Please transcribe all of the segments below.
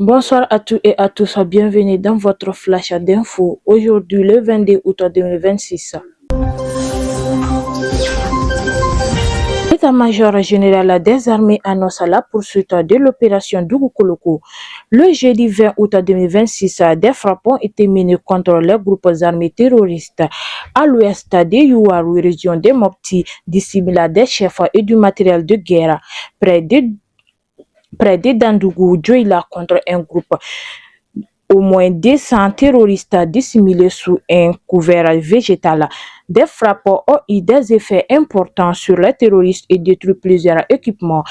Bonsoir à tous et à tous, bienvenue dans votre flash d'infos. Aujourd'hui, le 22 août 2026. L'état-major général des armées annonce la poursuite de l'opération Dougoukoloko. Le jeudi 20 août 2026, des frappes ont été menées contre les groupes armés terroristes à l'ouest de Youarou, région de Mopti, dissimulant des chefs et du matériel de guerre près de Dandougou, Djoïla, contre un groupe. Au moins 200 terroristes dissimulés sous un couvert végétal. Des frappes ont eu des effets importants sur les terroristes et détruit plusieurs équipements.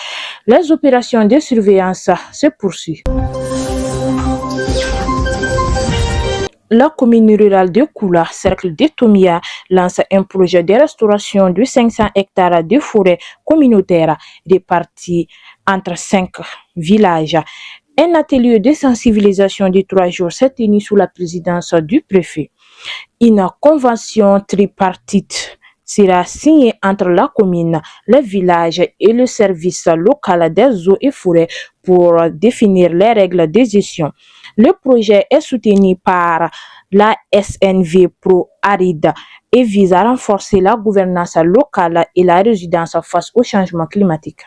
Les opérations de surveillance se poursuivent. La commune rurale de Koula, cercle de Tomia, lance un projet de restauration de 500 hectares de forêt communautaire répartis entre 5 villages. Un atelier de sensibilisation de 3 jours s'est tenu sous la présidence du préfet. Une convention tripartite sera signée entre la commune, les villages et le service local des eaux et forêts pour définir les règles de gestion. Le projet est soutenu par la SNV Pro Aride et vise à renforcer la gouvernance locale et la résilience face au changement climatique.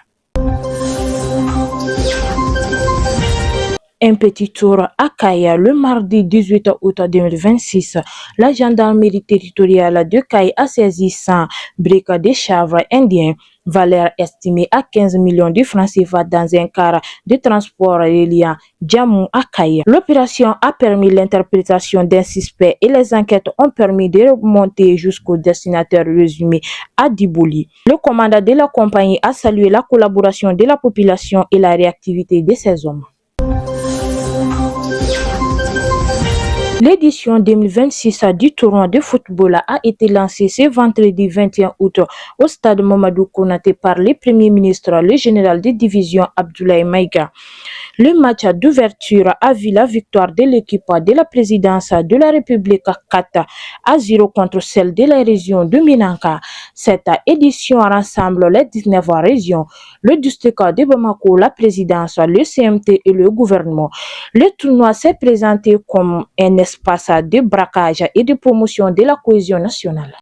Un petit tour à Kaya le mardi 18 août 2026. La gendarmerie territoriale de Kaya a saisi 100 briques de chanvre indien, valeur estimée à 15 millions de francs CFA dans un car de transport reliant Djamou à Kaya. L'opération a permis l'interprétation d'un suspect et les enquêtes ont permis de remonter jusqu'au destinataire résumé à Dibouli. Le commandant de la compagnie a salué la collaboration de la population et la réactivité de ses hommes. L'édition 2026 du tournoi de football a été lancée ce vendredi 21 août au stade Mamadou Konaté par le Premier ministre, le général de division Abdoulaye Maïga. Le match d'ouverture a vu la victoire de l'équipe de la présidence de la République 4 à 0 contre celle de la région de Minanka. Cette édition rassemble les 19 régions, le district de Bamako, la présidence, le CMT et le gouvernement. Le tournoi s'est présenté comme un espace de braquage et de promotion de la cohésion nationale.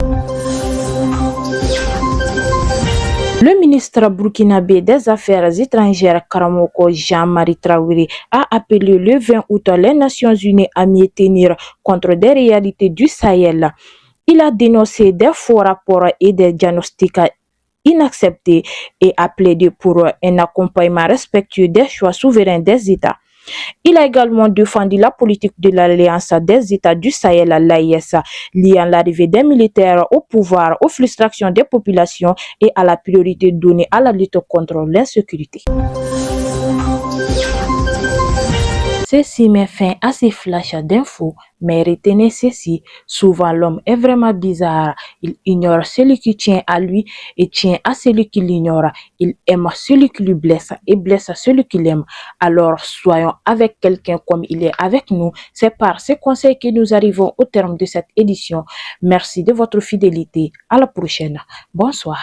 Le ministre burkinabé des Affaires étrangères Karamoko Jean-Marie Traoré a appelé le 20 août les Nations Unies à mieux tenir contre des réalités du Sahel. Il a dénoncé des faux rapports et des diagnostics inacceptés et a plaidé pour un accompagnement respectueux des choix souverains des États. Il a également défendu la politique de l'Alliance des États du Sahel, l'AES, liant l'arrivée des militaires au pouvoir, aux frustrations des populations et à la priorité donnée à la lutte contre l'insécurité. Ceci met fin à ces flashs d'infos, mais retenez ceci, souvent l'homme est vraiment bizarre, il ignore celui qui tient à lui et tient à celui qui l'ignore, il aime celui qui lui blesse et blesse celui qui l'aime. Alors soyons avec quelqu'un comme il est avec nous, c'est par ces conseils que nous arrivons au terme de cette édition. Merci de votre fidélité, à la prochaine, bonsoir.